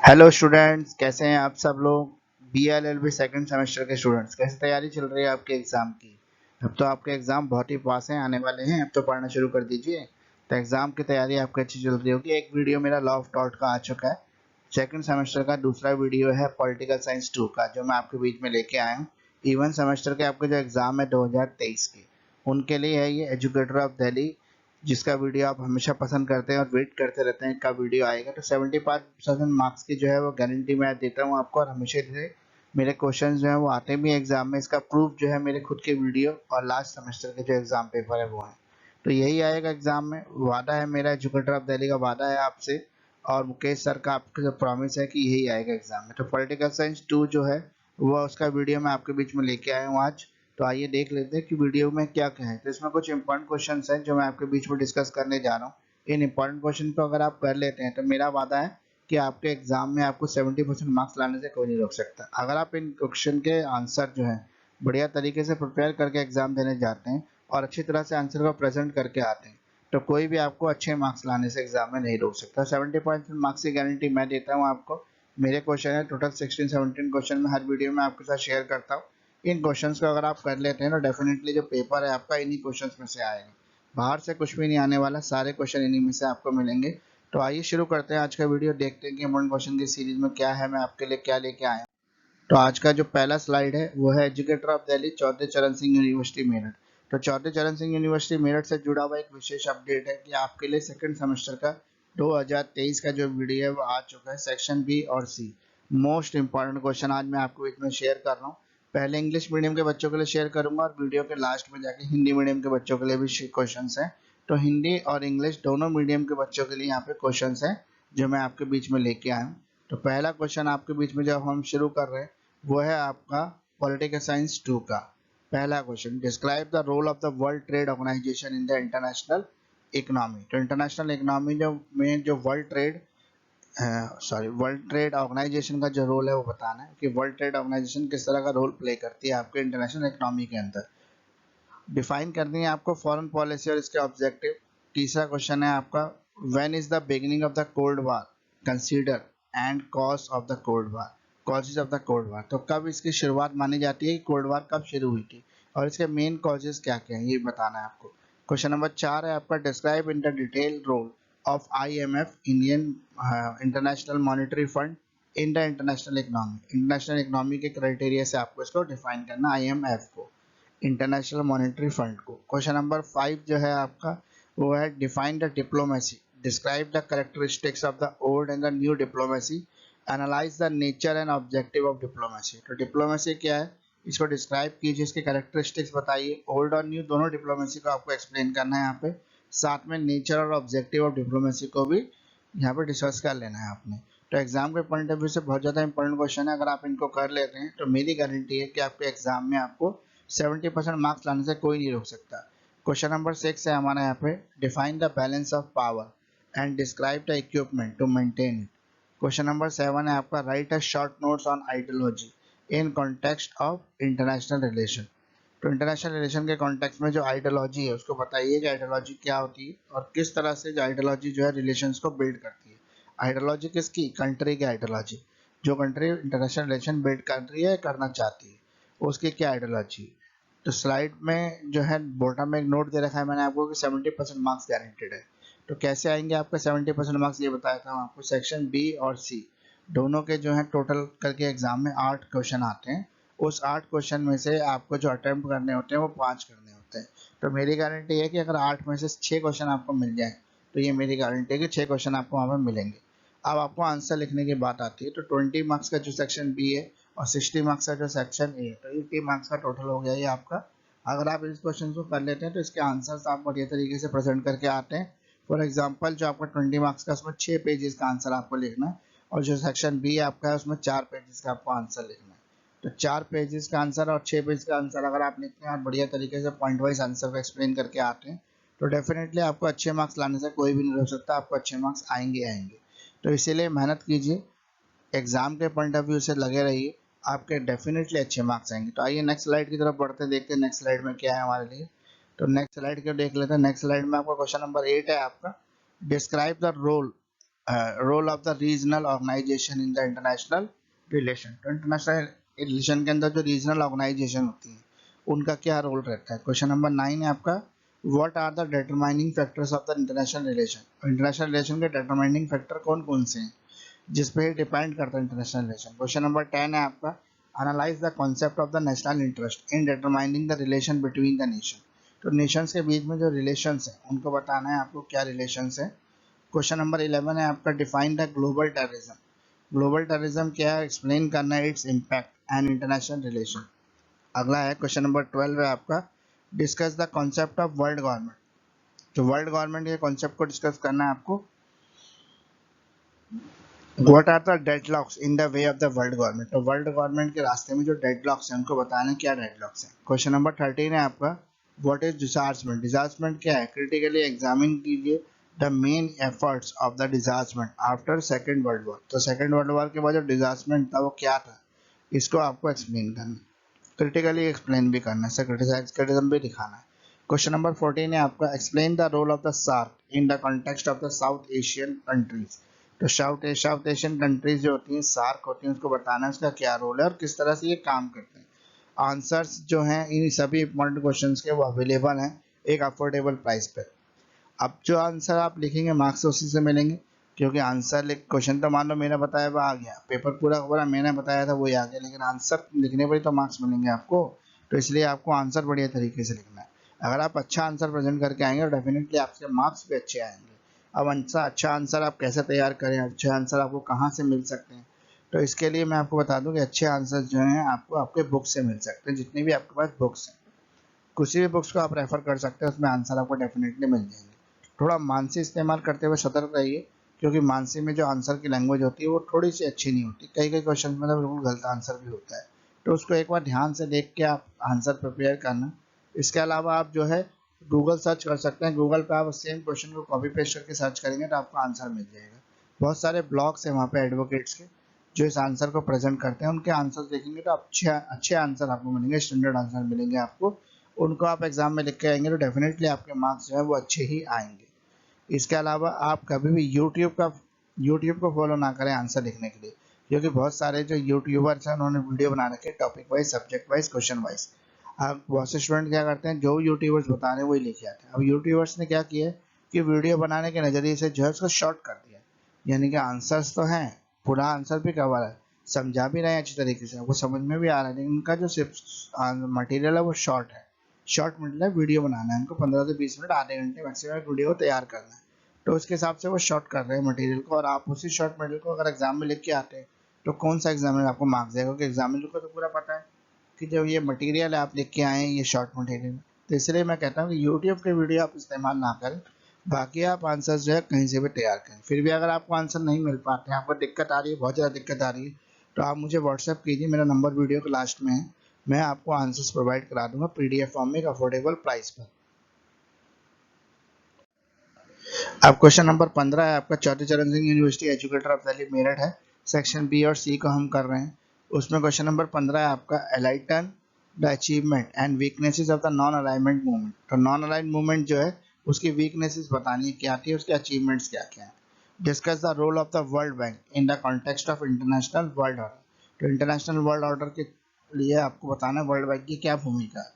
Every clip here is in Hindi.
हेलो स्टूडेंट्स, कैसे हैं आप सब लोग। BLLB सेकंड सेमेस्टर के स्टूडेंट्स, कैसे तैयारी चल रही है आपके एग्ज़ाम की। अब तो आपके एग्ज़ाम बहुत ही पास हैं, आने वाले हैं। अब तो पढ़ना शुरू कर दीजिए। तो एग्ज़ाम की तैयारी आपकी अच्छी चल रही होगी। एक वीडियो मेरा लॉ ऑफ टॉट का आ चुका है। सेकंड सेमेस्टर का दूसरा वीडियो है पॉलिटिकल साइंस 2 का, जो मैं आपके बीच में लेके आया हूँ। इवन सेमेस्टर के आपके जो एग्ज़ाम है 2023 के, उनके लिए है ये एजुकेटर ऑफ दिल्ली, जिसका वीडियो आप हमेशा पसंद करते हैं और वेट करते रहते हैं कब वीडियो आएगा। तो 75% मार्क्स की जो है वो गारंटी मैं देता हूँ आपको, और हमेशा से मेरे क्वेश्चंस जो है वो आते भी एग्जाम में। इसका प्रूफ जो है मेरे खुद के वीडियो और लास्ट सेमेस्टर के जो एग्जाम पेपर है वो है। तो यही आएगा एग्जाम में, वादा है मेरा, एजुकेटर ऑफ दिल्ली का वादा है आपसे। और मुकेश सर का आपका जो प्रॉमिस है कि यही आएगा एग्जाम में। तो पॉलिटिकल साइंस 2 जो है वो उसका वीडियो मैं आपके बीच में लेके आया हूँ आज। तो आइए देख लेते हैं कि वीडियो में क्या क्या है। तो इसमें कुछ इंपॉर्टेंट क्वेश्चंस हैं जो मैं आपके बीच में डिस्कस करने जा रहा हूँ। इन इंपॉर्टेंट क्वेश्चन को अगर आप कर लेते हैं तो मेरा वादा है कि आपके एग्जाम में आपको 70% मार्क्स लाने से कोई नहीं रोक सकता। अगर आप इन क्वेश्चन के आंसर जो है बढ़िया तरीके से प्रिपेयर करके एग्जाम देने जाते हैं और अच्छी तरह से आंसर को प्रेजेंट करके आते हैं, तो कोई भी आपको अच्छे मार्क्स लाने से एग्जाम में नहीं रोक सकता। 70% मार्क्स की गारंटी मैं देता हूँ आपको। मेरे क्वेश्चन है टोटल 16-17 क्वेश्चन में हर वीडियो में आपके साथ शेयर करता हूँ। इन क्वेश्चंस को अगर आप कर लेते हैं तो डेफिनेटली जो पेपर है आपका इन्हीं क्वेश्चंस में से आएगा। बाहर से कुछ भी नहीं आने वाला, सारे क्वेश्चन इन्हीं में से आपको मिलेंगे। तो आइए शुरू करते हैं आज का वीडियो, देखते हैं कि इम्पोर्टेंट क्वेश्चन की सीरीज में क्या है, मैं आपके लिए क्या लेके आया हूँ। तो आज का जो पहला स्लाइड है वो है एजुकेटर ऑफ दिल्ली चौधरी चरण सिंह यूनिवर्सिटी मेरठ। तो चौधरी चरण सिंह यूनिवर्सिटी मेरठ से जुड़ा हुआ एक विशेष अपडेट है कि आपके लिए सेकंड सेमेस्टर का 2023 का जो वीडियो है वो आ चुका है, सेक्शन बी और सी। मोस्ट इंपॉर्टेंट क्वेश्चन आज मैं आपको इसमें शेयर कर रहा हूँ। पहले इंग्लिश मीडियम के बच्चों के लिए शेयर करूंगा और वीडियो के लास्ट में जाके हिंदी मीडियम के बच्चों के लिए भी क्वेश्चन हैं। तो हिंदी और इंग्लिश दोनों मीडियम के बच्चों के लिए यहाँ पे क्वेश्चन हैं जो मैं आपके बीच में लेके आया हूँ। तो पहला क्वेश्चन आपके बीच में जब हम शुरू कर रहे हैं वो है आपका पॉलिटिकल साइंस 2 का। पहला question, describe the role of the world trade organization in the international economy. तो इंटरनेशनल इकोनॉमी जो में जो वर्ल्ड ट्रेड ऑर्गेनाइजेशन का जो रोल है वो बताना है कि वर्ल्ड ट्रेड ऑर्गेनाइजेशन किस तरह का रोल प्ले करती है आपके इंटरनेशनल इकोनॉमी के अंदर। डिफाइन करनी है आपको फॉरेन पॉलिसी और इसके ऑब्जेक्टिव। तीसरा क्वेश्चन है आपका, when is the beginning of the cold war consider and cause of the cold war, causes of the cold war. तो कब इसकी शुरुआत मानी जाती है कि कोल्ड वार कब शुरू हुई थी और इसके मेन कॉजेज क्या क्या हैं, ये बताना है आपको। क्वेश्चन नंबर 4 है आपका, describe in the detail role of IMF, Indian international monetary fund, in the international economy. International economy के क्राइटेरिया से आपको इसको डिफाइन करना, IMF को, इंटरनेशनल मॉनेटरी फंड को। क्वेश्चन नंबर 5 जो है आपका वो है, define the diplomacy, describe the characteristics of the old and the new diplomacy, analyse the nature and objective of diplomacy. तो डिप्लोमेसी क्या है इसको डिस्क्राइब कीजिए, इसके कैरेक्टरिस्टिक्स बताइए। ओल्ड और न्यू दोनों डिप्लोमेसी को आपको एक्सप्लेन करना है यहाँ पे। साथ में नेचर और ऑब्जेक्टिव ऑफ डिप्लोमेसी को भी यहाँ पे डिस्कस कर लेना है आपने। तो एग्जाम के पॉइंट ऑफ व्यू से बहुत ज़्यादा इंपॉर्टेंट क्वेश्चन है। अगर आप इनको कर लेते हैं तो मेरी गारंटी है कि आपके एग्जाम में आपको 70% मार्क्स लाने से कोई नहीं रोक सकता। क्वेश्चन नंबर 6 है हमारा यहाँ पे, define the balance of power and describe the equipment to maintain it. Question number 7 है आपका, write a short notes on ideology in context of international relation. तो इंटरनेशनल रिलेशन के कॉन्टेक्स्ट में जो आइडियोलॉजी है उसको बताइए कि आइडियोलॉजी क्या होती है और किस तरह से जो आइडियोलॉजी जो है रिलेशंस को बिल्ड करती है। आइडियोलॉजी किसकी, कंट्री की आइडियोलॉजी। जो कंट्री इंटरनेशनल रिलेशन बिल्ड कर रही है, करना चाहती है, उसकी क्या आइडियोलॉजी। तो स्लाइड में जो है बॉटम में एक नोट दे रखा है मैंने आपको कि 70% मार्क्स गारंटेड है। तो कैसे आएंगे आपका 70% मार्क्स, ये बताया था आपको। सेक्शन बी और सी दोनों के जो है टोटल करके एग्जाम में 8 क्वेश्चन आते हैं। उस 8 क्वेश्चन में से आपको जो अटेम्प्ट करने होते हैं वो 5 करने होते हैं। तो मेरी गारंटी है कि अगर 8 में से 6 क्वेश्चन आपको मिल जाए तो ये मेरी गारंटी है कि 6 क्वेश्चन आपको वहाँ पर मिलेंगे। अब आपको आंसर लिखने की बात आती है। तो 20 मार्क्स का जो सेक्शन बी है और 60 मार्क्स का जो सेक्शन ए है, तो 80 मार्क्स का टोटल हो गया ये आपका। अगर आप इस क्वेश्चन को कर लेते हैं तो इसके आंसर्स आप बढ़िया तरीके से प्रेजेंट करके आते हैं। फॉर एग्जांपल जो आपका 20 मार्क्स का उसमें 6 पेजेस का आंसर आपको लिखना है और जो सेक्शन बी आपका है उसमें 4 पेजेस का आपको आंसर लिखना है। तो 4 पेजेस का आंसर और 6 पेज का आंसर अगर आप लिखते हैं और बढ़िया तरीके से पॉइंट वाइज आंसर को एक्सप्लेन करके आते हैं तो डेफिनेटली आपको अच्छे मार्क्स लाने से कोई भी नहीं रोक सकता, आपको अच्छे मार्क्स आएंगे आएंगे। तो इसीलिए मेहनत कीजिए, एग्जाम के पॉइंट ऑफ व्यू से लगे रहिए, आपके डेफिनेटली अच्छे मार्क्स आएंगे। तो आइए नेक्स्ट स्लाइड की तरफ बढ़ते हैं, देखते हैं नेक्स्ट स्लाइड में क्या है हमारे लिए। तो नेक्स्ट स्लाइड को देख लेते हैं। नेक्स्ट स्लाइड में आपका क्वेश्चन नंबर 8 है आपका, describe the role role of the regional organization in the international relation. तो इंटरनेशनल रिलेशन के अंदर जो रीजनल ऑर्गेनाइजेशन होती है उनका क्या रोल रहता है। क्वेश्चन नंबर 9 है आपका, what are the determining factors of the international relation. International relation के डिटरमाइनिंग फैक्टर कौन कौन से हैं जिस पे डिपेंड करता है इंटरनेशनल रिलेशन। क्वेश्चन नंबर 10 है आपका, analyse the concept of the national interest in determining the relation between the nation. तो नेशंस के बीच में जो रिलेशंस है उनको बताना है आपको क्या रिलेशंस है। क्वेश्चन नंबर 11 है आपका, define the global terrorism. Global terrorism क्या है, एक्सप्लेन करना है its impact and international relation. अगला है क्वेश्चन नंबर 12 है आपका, discuss the concept of world government. तो वर्ल्ड गवर्नमेंट के कॉन्सेप्ट को डिस्कस करना है आपको। What are the deadlocks in the way of the world government. तो वर्ल्ड गवर्नमेंट के रास्ते में जो डेडलॉक्स हैं उनको बताना है क्या डेडलॉक्स हैं। क्वेश्चन नंबर 13 है आपका, व्हाट इज डिजार्जमेंट। डिजार्जमेंट क्या है, क्रिटिकली एग्जामिन कीजिए the main efforts of the disarmament after second world war. तो सेकेंड वर्ल्ड वॉर के बाद जो डिजार्जमेंट था वो क्या था, इसको आपको एक्सप्लेन करना है, क्रिटिकली एक्सप्लेन भी करना है, क्रिटिसिज्म भी दिखाना है। क्वेश्चन नंबर 14 है आपका, explain the role of the SAARC in the context of the South Asian countries. तो साउथ एशियन कंट्रीज जो होती हैं सार्क होती हैं उसको बताना है उसका क्या रोल है और किस तरह से ये काम करते हैं। आंसर्स जो हैं इन सभी इंपॉर्टेंट क्वेश्चंस के वो अवेलेबल हैं एक अफोर्डेबल प्राइस पर। अब जो आंसर आप लिखेंगे मार्क्स उसी से मिलेंगे, क्योंकि आंसर लिख क्वेश्चन तो मान लो मैंने बताया हुआ आ गया, पेपर पूरा पूरा मैंने बताया था वही आ गया, लेकिन आंसर लिखने पर ही तो मार्क्स मिलेंगे आपको। तो इसलिए आपको आंसर बढ़िया तरीके से लिखना है। अगर आप अच्छा आंसर प्रेजेंट करके आएंगे तो डेफिनेटली आपके मार्क्स भी अच्छे आएंगे। अब अच्छा आंसर आप कैसे तैयार करें, अच्छे आंसर आपको कहाँ से मिल सकते हैं, तो इसके लिए मैं आपको बता दूं कि अच्छे आंसर जो हैं आपको आपके बुक से मिल सकते हैं, जितनी भी आपके पास बुक्स हैं किसी भी बुक्स को आप रेफर कर सकते हैं, उसमें आंसर आपको डेफिनेटली मिल जाएंगे। थोड़ा मानसी इस्तेमाल करते हुए सतर्क रहिए, क्योंकि मानसी में जो आंसर की लैंग्वेज होती है वो थोड़ी सी अच्छी नहीं होती, कई कई क्वेश्चन में तो बिल्कुल गलत आंसर भी होता है। तो उसको एक बार ध्यान से देख के आप आंसर प्रिपेयर करना। इसके अलावा आप जो है गूगल सर्च कर सकते हैं, गूगल पे आप सेम क्वेश्चन को कॉपी पेस्ट करके सर्च करेंगे तो आपको आंसर मिल जाएगा। बहुत सारे ब्लॉग्स हैं वहाँ पे एडवोकेट्स के जो इस आंसर को प्रेजेंट करते हैं, उनके आंसर देखेंगे तो अच्छे अच्छे आंसर आपको मिलेंगे, स्टैंडर्ड आंसर मिलेंगे आपको। उनको आप एग्जाम में लिख के आएंगे तो डेफिनेटली आपके मार्क्स जो है वो अच्छे ही आएंगे। इसके अलावा आप कभी भी यूट्यूब को फॉलो ना करें आंसर लिखने के लिए, क्योंकि बहुत सारे जो यूट्यूबर्स हैं उन्होंने वीडियो बना रखे topic wise, subject wise, question wise. अब बहुत से स्टूडेंट क्या करते हैं, जो यूट्यूबर्स बता रहे हैं वही लिखे आते हैं। अब यूट्यूबर्स ने क्या किया है कि वीडियो बनाने के नज़रिए से जो है उसको शॉर्ट कर दिया, यानी कि आंसर्स तो हैं, पूरा आंसर भी कवर है, समझा भी रहे हैं अच्छी तरीके से, वो समझ में भी आ रहा है, लेकिन उनका जो मटेरियल है वो शॉर्ट है। शॉर्ट मतलब वीडियो बनाना है उनको, 15 से 20 मिनट, आधे घंटे मैक्सिमम वीडियो को तैयार करना है। तो उसके हिसाब से वो शॉर्ट कर रहे हैं मटेरियल को, और आप उसी शॉर्ट मटेरियल को अगर एग्जाम में लिख के आते हैं तो कौन सा एग्जामिनर आपको मार्क्स देगा, क्योंकि एग्जामिनर को तो पूरा पता है कि जब ये मटेरियल है आप लिख के आए हैं ये शॉर्ट मटेरियल। तो इसलिए मैं कहता हूँ कि यूट्यूब के वीडियो आप इस्तेमाल ना करें, बाकी आप आंसर जो है कहीं से भी तैयार करें। फिर भी अगर आपको आंसर नहीं मिल पाते हैं, आपको दिक्कत आ रही है, बहुत ज़्यादा दिक्कत आ रही है, तो आप मुझे व्हाट्सएप कीजिए, मेरा नंबर वीडियो के लास्ट में है, मैं आपको आंसर्स प्रोवाइड करा दूंगा पीडीएफ फॉर्म में एक अफोर्डेबल प्राइस पर। अब क्वेश्चन नंबर 15 है आपका, चौधरी चरण Singh university educator of Delhi Meerut है, सेक्शन बी और सी को हम कर रहे हैं। उसमें क्वेश्चन नंबर 15 है आपका, enlighten the achievement and weaknesses of the non alignment movement. तो नॉन अलाइन मूवमेंट जो है उसकी वीकनेसेस बतानी है क्या थी, उसके अचीवमेंट्स क्या क्या है। Discuss the role of the World Bank in the context of international world order. तो इंटरनेशनल वर्ल्ड ऑर्डर के लिए आपको बताना है वर्ल्ड बैंक की क्या भूमिका है।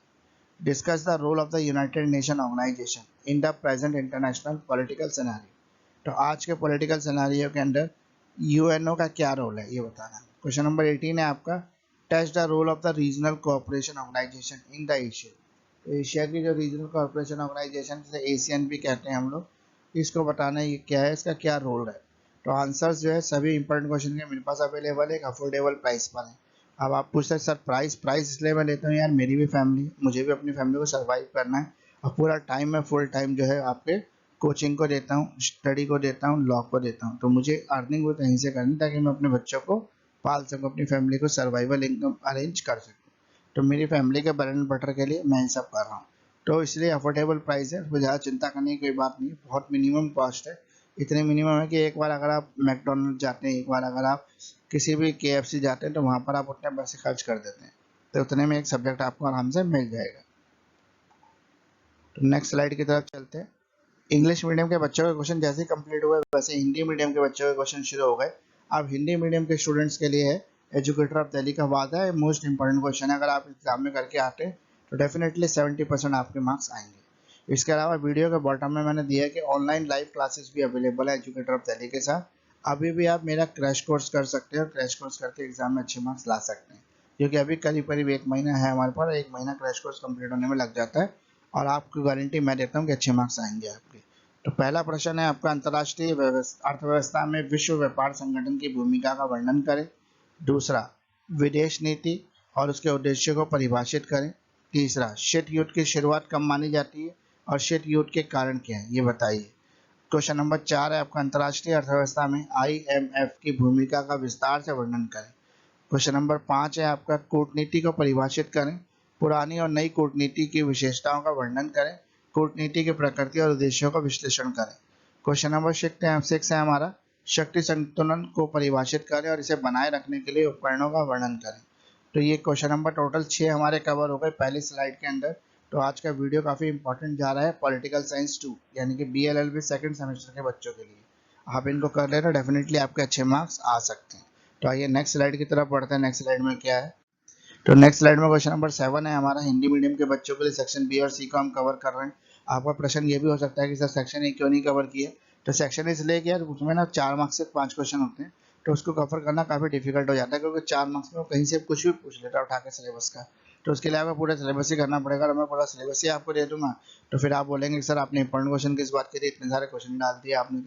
Discuss the role of the United Nations Organization in the present international political scenario। तो आज के पॉलिटिकल सिनेरियो के अंदर यूएनओ का क्या रोल है ये बताना है। क्वेश्चन नंबर 18 है आपका, test the role of the regional cooperation organisation in the Asia. तो एशिया की जो रीजनल कोऑपरेशन ऑर्गेनाइजेशन जिसे एशियन भी कहते हैं हम लोग, इसको बताना है ये क्या है, इसका क्या रोल है। तो आंसर्स जो है सभी इंपॉर्टेंट क्वेश्चन के मेरे पास अवेलेबल है एक अफोर्डेबल प्राइस पर है। अब आप पूछते हैं सर प्राइस प्राइस इसलिए मैं लेता हूँ यार, मेरी भी फैमिली, मुझे भी अपनी फैमिली को सर्वाइव करना है, और पूरा टाइम मैं फुल टाइम जो है आपके कोचिंग को देता हूँ, स्टडी को देता हूँ, लॉ को देता हूँ, तो मुझे अर्निंग वो कहीं से करनी ताकि मैं अपने बच्चों को पाल सकूँ, अपनी फैमिली को सर्वाइवल इनकम अरेंज कर सकूँ। तो मेरी फैमिली के ब्रेड एंड बटर के लिए मैं ये सब कर रहा हूँ, तो इसलिए अफोर्डेबल प्राइस है, उसमें ज़्यादा चिंता करने की कोई बात नहीं है, बहुत मिनिमम कॉस्ट है। इतने मिनिमम है कि एक बार अगर आप मैकडोनल्ड जाते हैं, एक बार अगर आप किसी भी KFC जाते हैं तो वहाँ पर आप उतने पैसे खर्च कर देते हैं, तो उतने में एक सब्जेक्ट आपको आराम से मिल जाएगा। तो नेक्स्ट स्लाइड की तरफ चलते हैं। इंग्लिश मीडियम के बच्चों के क्वेश्चन जैसे ही कंप्लीट हुए वैसे हिंदी मीडियम के बच्चों के क्वेश्चन शुरू हो गए। अब हिंदी मीडियम के स्टूडेंट्स के लिए है एजुकेटर ऑफ दिल्ली का वादा है मोस्ट इंपॉर्टेंट क्वेश्चन है। अगर आप एग्जाम में करके आते हैं तो डेफिनेटली 70% आपके मार्क्स आएंगे। इसके अलावा वीडियो के बॉटम में मैंने दिया है कि ऑनलाइन लाइव क्लासेस भी अवेलेबल है एजुकेटर ऑफ दिल्ली के साथ। अभी भी आप मेरा क्रैश कोर्स कर सकते हैं और क्रैश कोर्स करके एग्जाम में अच्छे मार्क्स ला सकते हैं, क्योंकि अभी करीब करीब 1 महीना है हमारे पास, 1 महीना क्रैश कोर्स कंप्लीट होने में लग जाता है और आपको गारंटी मैं देता हूँ कि अच्छे मार्क्स आएंगे आपके। तो पहला प्रश्न है आपका, अंतर्राष्ट्रीय अर्थव्यवस्था में विश्व व्यापार संगठन की भूमिका का वर्णन करें। दूसरा, विदेश नीति और उसके उद्देश्य को परिभाषित करें। तीसरा, शीत युद्ध की शुरुआत कब मानी जाती है और शीत युद्ध के कारण क्या है ये बताइए। क्वेश्चन नंबर 4 है आपका, अंतर्राष्ट्रीय अर्थव्यवस्था में IMF की भूमिका का विस्तार से वर्णन करें। क्वेश्चन नंबर 5 है आपका, कूटनीति को परिभाषित करें। पुरानी और नई कूटनीति की विशेषताओं का वर्णन करें। कूटनीति की प्रकृति और उद्देश्यों का विश्लेषण करें। क्वेश्चन नंबर 6 है हमारा, शक्ति संतुलन को परिभाषित करें और इसे बनाए रखने के लिए उपकरणों का वर्णन करें। तो ये क्वेश्चन नंबर टोटल 6 हमारे कवर हो गए पहली स्लाइड के अंदर। तो आज का वीडियो काफ़ी इंपॉर्टेंट जा रहा है पॉलिटिकल साइंस 2 यानी कि BLLB सेकंड सेमेस्टर के बच्चों के लिए। आप इनको कर लेना, डेफिनेटली आपके अच्छे मार्क्स आ सकते हैं। तो आइए नेक्स्ट स्लाइड की तरफ बढ़ते हैं। नेक्स्ट स्लाइड में क्या है, तो नेक्स्ट स्लाइड में क्वेश्चन नंबर 7 है हमारा, हिंदी मीडियम के बच्चों के लिए सेक्शन बी और सी को हम कवर कर रहे हैं। आपका प्रश्न ये भी हो सकता है कि सर सेक्शन ए क्यों नहीं कवर किए। तो सेक्शन इसलिए कि यार उसमें ना 4 मार्क्स से 5 क्वेश्चन होते हैं, तो उसको कवर करना काफ़ी डिफिकल्ट हो जाता है, क्योंकि 4 मार्क्स में वो कहीं से कुछ भी पूछ लेता है उठा के सिलेबस का। तो उसके लिए आपको पूरा सिलेबस ही करना पड़ेगा और मैं पूरा सिलेबस ही आपको दे दूंगा। तो फिर आप बोलेंगे सर आपने इंपॉर्टेंट क्वेश्चन किस बात के लिए इतने सारे क्वेश्चन डाल दिए आपने।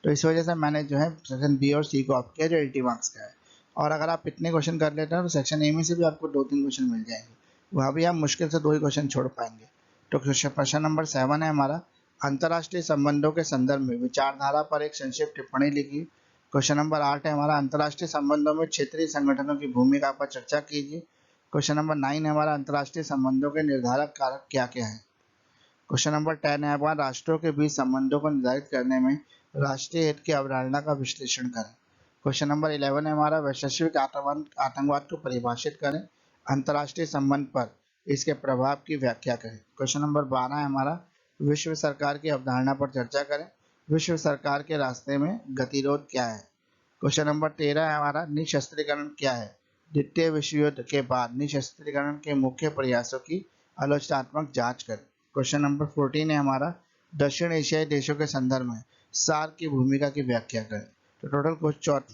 तो इस वजह से मैंने जो है सेक्शन बी और सी को ऑप्ट किया जो 80 मार्क्स का है। और अगर आप इतने क्वेश्चन कर लेते हैं तो सेक्शन ए में से भी आपको 2-3 क्वेश्चन मिल जाएंगे, वहाँ भी आप मुश्किल से 2 ही क्वेश्चन छोड़ पाएंगे। तो प्रश्न नंबर 7 है हमारा, अंतर्राष्ट्रीय संबंधों के संदर्भ में विचारधारा पर एक संक्षिप्त टिप्पणी लिखिए। क्वेश्चन नंबर 8 है हमारा, अंतर्राष्ट्रीय संबंधों में क्षेत्रीय संगठनों की भूमिका पर चर्चा कीजिए। क्वेश्चन नंबर 9 है हमारा, अंतर्राष्ट्रीय संबंधों के निर्धारक कारक क्या क्या है। क्वेश्चन नंबर 10 है हमारा, राष्ट्रों के बीच संबंधों को निर्धारित करने में राष्ट्रीय हित की अवधारणा का विश्लेषण करें। क्वेश्चन नंबर 11 है हमारा, वैश्विक आतंकवाद को परिभाषित करें। अंतर्राष्ट्रीय संबंध पर इसके प्रभाव की व्याख्या करें। क्वेश्चन नंबर 12 है हमारा, विश्व सरकार की अवधारणा पर चर्चा करें। विश्व सरकार के रास्ते में गतिरोध क्या है। क्वेश्चन नंबर 13 है हमारा, निशस्त्रीकरण क्या है। द्वितीय विश्व युद्ध के बाद निशस्त्रीकरण के मुख्य प्रयासों की आलोचनात्मक जांच करें। क्वेश्चन नंबर 14 है हमारा, दक्षिण एशियाई देशों के संदर्भ में सार्क की भूमिका की व्याख्या करें। तो टोटल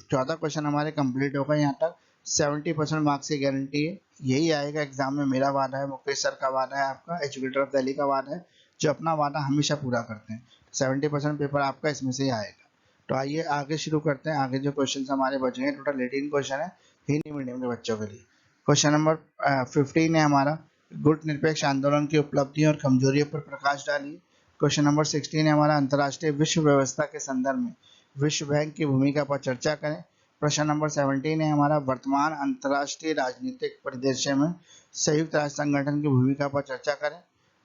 14 क्वेश्चन हमारे कंप्लीट हो गए। यहाँ तक 70% मार्क्स की गारंटी है। यही आएगा एग्जाम में, मेरा वादा है, मुकेश सर का वादा है, आपका एजुकेटर ऑफ दिल्ली का वादा है, जो अपना वादा हमेशा पूरा करते हैं। 70% पेपर आपका इसमें से ही आएगा। तो आइए आगे शुरू करते हैं। आगे जो क्वेश्चन हमारे बचे हैं, टोटल 18 क्वेश्चन है हिंदी मीडियम के बच्चों के लिए। क्वेश्चन नंबर 15 है हमारा, गुट निरपेक्ष आंदोलन की उपलब्धियों और कमजोरियों पर प्रकाश डालिए। क्वेश्चन नंबर 16 है हमारा, अंतर्राष्ट्रीय विश्व व्यवस्था के संदर्भ में विश्व बैंक की भूमिका पर चर्चा करें। प्रश्न नंबर 17 है हमारा, वर्तमान अंतर्राष्ट्रीय राजनीतिक परिदृश्य में संयुक्त राष्ट्र संगठन की भूमिका पर चर्चा करें।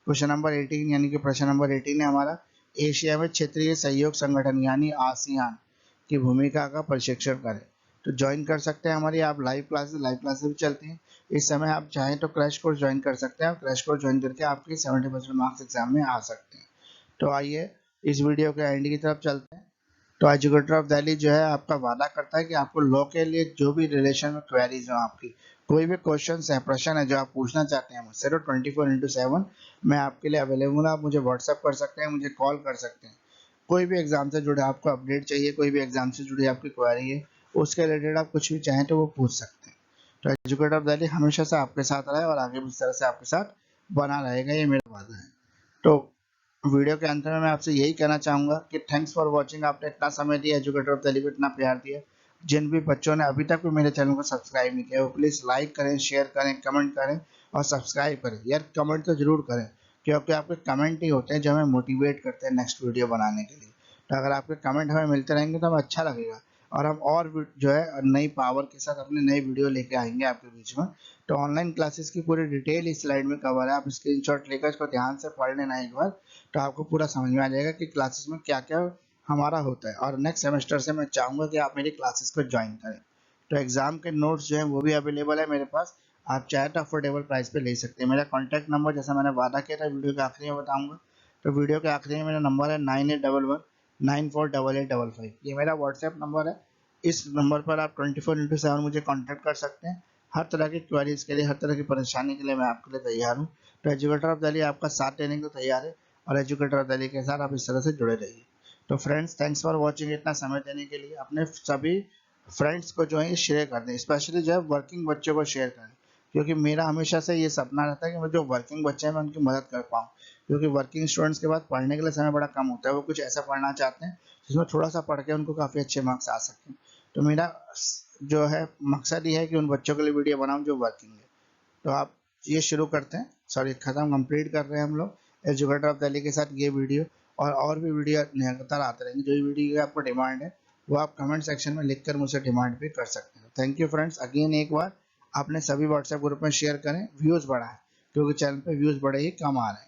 क्वेश्चन नंबर 18 यानी कि प्रश्न नंबर 18 है हमारा, एशिया में क्षेत्रीय सहयोग संगठन यानी आसियान की भूमिका का प्रशिक्षण करें। तो ज्वाइन कर सकते हैं हमारी आप लाइव क्लासेस भी चलती हैं। इस समय आप चाहें तो क्रैश कोर्स ज्वाइन कर सकते हैं। क्रैश कोर्स ज्वाइन करके आपके 70% मार्क्स एग्जाम में आ सकते हैं। तो आइए इस वीडियो के एंड की तरफ चलते हैं। तो एजुकेटर ऑफ दिल्ली जो है आपका वादा करता है कि आपको लॉ के लिए जो भी रिलेशन में क्वेरीज हो, आपकी कोई भी क्वेश्चन है, प्रश्न है जो आप पूछना चाहते हैं मुझसे, तो 24/7 मैं आपके लिए अवेलेबल हूँ। आप मुझे व्हाट्सअप कर सकते हैं, मुझे कॉल कर सकते हैं। कोई भी एग्जाम से जुड़े आपको अपडेट चाहिए, कोई भी एग्जाम से जुड़ी आपकी क्वेरी है, उसके रिलेटेड आप कुछ भी चाहें तो वो पूछ सकते हैं। तो एजुकेटर ऑफ दिल्ली हमेशा से आपके साथ रहा है और आगे भी इस तरह से आपके साथ बना रहेगा, ये मेरा वादा है। तो वीडियो के अंत में मैं आपसे यही कहना चाहूँगा कि थैंक्स फॉर वॉचिंग। आपने इतना समय दिया, एजुकेटर ऑफ दिल्ली को इतना प्यार दिया। जिन भी बच्चों ने अभी तक भी मेरे चैनल को सब्सक्राइब नहीं किया वो प्लीज़ लाइक करें, शेयर करें, कमेंट करें और सब्सक्राइब करें। यार कमेंट तो ज़रूर करें, क्योंकि आपके कमेंट ही होते हैं जो हमें मोटिवेट करते हैं नेक्स्ट वीडियो बनाने के लिए। तो अगर आपके कमेंट हमें मिलते रहेंगे तो हमें अच्छा लगेगा और हम और जो है नई पावर के साथ अपनी नई वीडियो लेके आएंगे आपके बीच में। तो ऑनलाइन क्लासेस की पूरी डिटेल इस स्लाइड में कवर है, आप स्क्रीनशॉट लेकर इसको ध्यान से पढ़ लेना एक बार, तो आपको पूरा समझ में आ जाएगा कि क्लासेस में क्या क्या हमारा होता है। और नेक्स्ट सेमेस्टर से मैं चाहूँगा कि आप मेरी क्लासेस को ज्वाइन करें। तो एग्जाम के नोट्स जो हैं वो भी अवेलेबल है मेरे पास, आप चाहे तो अफोर्डेबल प्राइस पे ले सकते हैं। मेरा कॉन्टैक्ट नंबर जैसा मैंने वादा किया था वीडियो के आखिरी में बताऊंगा, तो वीडियो के आखिरी में मेरा नंबर है 9811948855, ये मेरा व्हाट्सएप नंबर है। इस नंबर पर आप 24/7 मुझे कांटेक्ट कर सकते हैं। हर तरह की क्वेरीज के लिए, हर तरह की परेशानी के लिए मैं आपके लिए तैयार हूँ। तो एजुकेटर ऑफ दिल्ली आपका साथ देने को तैयार है, और एजुकेटर ऑफ दिल्ली के साथ आप इस तरह से जुड़े रहिए। तो फ्रेंड्स, थैंक्स फॉर वॉचिंग। इतना समय देने के लिए अपने सभी फ्रेंड्स को जो है शेयर कर दें, स्पेशली जो है वर्किंग बच्चों को शेयर करें, क्योंकि मेरा हमेशा से ये सपना रहता है कि मैं जो वर्किंग बच्चे हैं मैं उनकी मदद कर पाऊँ। क्योंकि वर्किंग स्टूडेंट्स के बाद पढ़ने के लिए समय बड़ा कम होता है, वो कुछ ऐसा पढ़ना चाहते हैं जिसमें थोड़ा सा पढ़ के उनको काफ़ी अच्छे मार्क्स आ सकें। तो मेरा जो है मकसद ये है कि उन बच्चों के लिए वीडियो बनाऊं जो वर्किंग है। तो आप ये शुरू करते हैं, सॉरी खत्म कंप्लीट कर रहे हैं हम लोग एजुकेटर ऑफ दिल्ली के साथ ये वीडियो, और भी वीडियो लगातार आते रहेंगे। जो वीडियो की आपको डिमांड है वो आप कमेंट सेक्शन में लिखकर मुझसे डिमांड भी कर सकते हैं। थैंक यू फ्रेंड्स, अगेन एक बार आपने सभी व्हाट्सएप ग्रुप में शेयर करें, व्यूज़ बढ़ाएं, क्योंकि चैनल पे व्यूज़ बड़े ही कम आ रहे हैं।